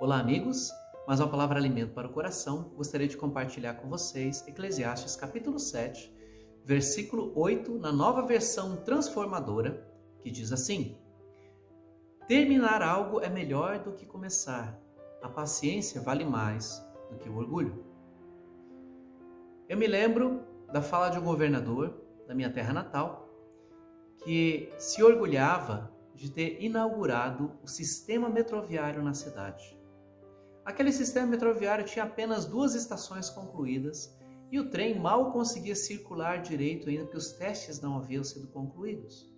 Olá, amigos! Mais uma palavra alimento para o coração. Gostaria de compartilhar com vocês Eclesiastes capítulo 7, versículo 8, na nova versão transformadora, que diz assim: terminar algo é melhor do que começar. A paciência vale mais do que o orgulho. Eu me lembro da fala de um governador da minha terra natal que se orgulhava de ter inaugurado o sistema metroviário na cidade. Aquele sistema metroviário tinha apenas 2 estações concluídas e o trem mal conseguia circular direito ainda porque os testes não haviam sido concluídos.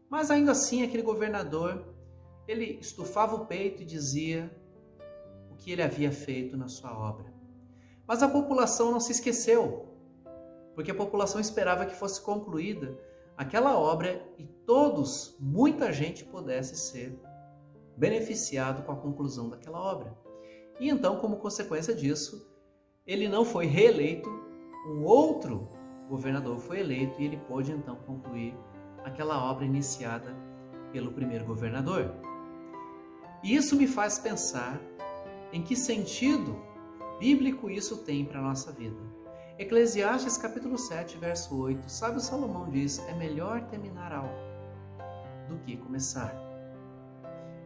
Mas ainda assim aquele governador, ele estufava o peito e dizia o que ele havia feito na sua obra. Mas a população não se esqueceu, porque a população esperava que fosse concluída aquela obra e muita gente pudesse ser beneficiado com a conclusão daquela obra. E então, como consequência disso, ele não foi reeleito, um outro governador foi eleito e ele pôde então concluir aquela obra iniciada pelo primeiro governador. E isso me faz pensar em que sentido bíblico isso tem para a nossa vida. Eclesiastes capítulo 7, verso 8, sábio Salomão diz: é melhor terminar algo do que começar.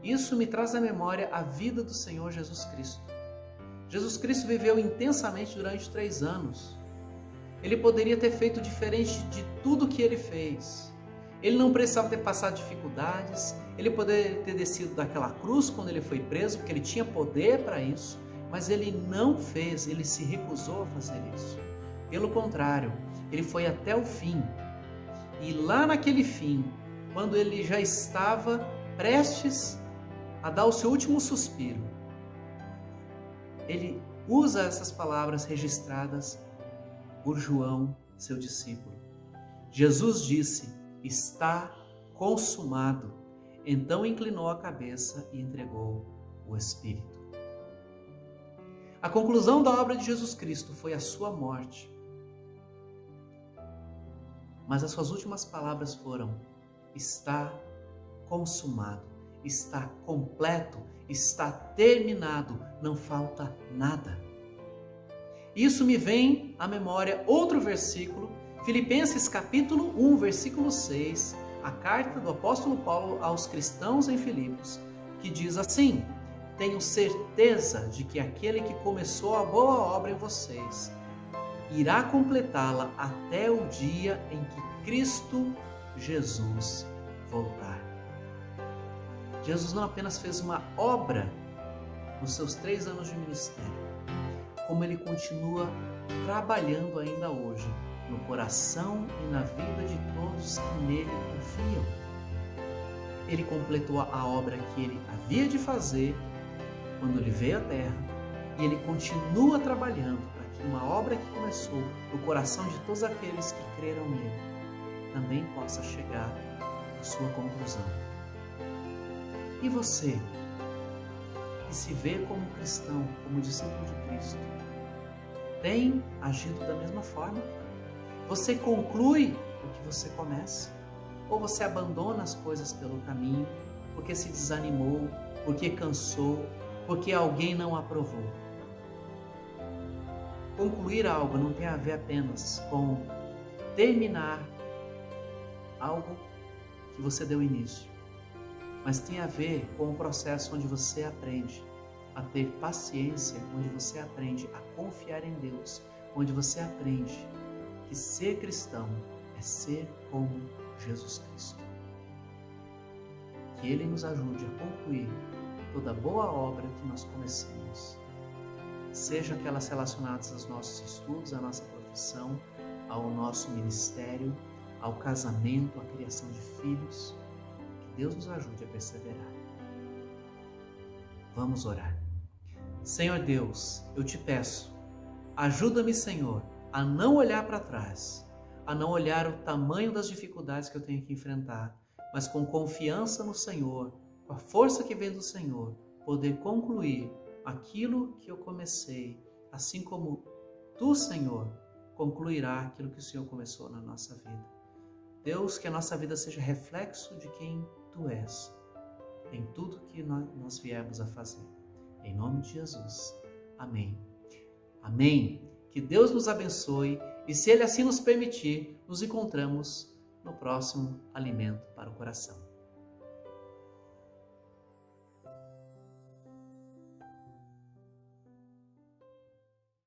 Isso me traz à memória a vida do Senhor Jesus Cristo. Jesus Cristo viveu intensamente durante 3 anos. Ele poderia ter feito diferente de tudo que ele fez. Ele não precisava ter passado dificuldades, ele poderia ter descido daquela cruz quando ele foi preso, porque ele tinha poder para isso, mas ele não fez, ele se recusou a fazer isso. Pelo contrário, ele foi até o fim. E lá naquele fim, quando ele já estava prestes a dar o seu último suspiro, ele usa essas palavras registradas por João, seu discípulo. Jesus disse: está consumado. Então inclinou a cabeça e entregou o Espírito. A conclusão da obra de Jesus Cristo foi a sua morte. Mas as suas últimas palavras foram: está consumado, está completo, está terminado, não falta nada. Isso me vem à memória outro versículo, Filipenses capítulo 1, versículo 6, a carta do apóstolo Paulo aos cristãos em Filipos, que diz assim: tenho certeza de que aquele que começou a boa obra em vocês irá completá-la até o dia em que Cristo Jesus voltar. Jesus não apenas fez uma obra nos seus 3 anos de ministério, como ele continua trabalhando ainda hoje no coração e na vida de todos que nele confiam. Ele completou a obra que ele havia de fazer quando ele veio à terra e ele continua trabalhando para que uma obra que começou no coração de todos aqueles que creram nele também possa chegar à sua conclusão. E você, que se vê como cristão, como discípulo de Cristo, tem agido da mesma forma? Você conclui o que você começa? Ou você abandona as coisas pelo caminho porque se desanimou, porque cansou, porque alguém não aprovou? Concluir algo não tem a ver apenas com terminar algo que você deu início, mas tem a ver com o processo onde você aprende a ter paciência, onde você aprende a confiar em Deus, onde você aprende que ser cristão é ser como Jesus Cristo. Que Ele nos ajude a concluir toda boa obra que nós começamos, seja aquelas relacionadas aos nossos estudos, à nossa profissão, ao nosso ministério, ao casamento, à criação de filhos. Que Deus nos ajude a perseverar. Vamos orar. Senhor Deus, eu te peço, ajuda-me, Senhor, a não olhar para trás, a não olhar o tamanho das dificuldades que eu tenho que enfrentar, mas com confiança no Senhor, com a força que vem do Senhor, poder concluir aquilo que eu comecei, assim como Tu, Senhor, concluirá aquilo que o Senhor começou na nossa vida. Deus, que a nossa vida seja reflexo de quem Tu és, em tudo que nós viermos a fazer. Em nome de Jesus. Amém. Amém. Que Deus nos abençoe e, se Ele assim nos permitir, nos encontramos no próximo Alimento para o Coração.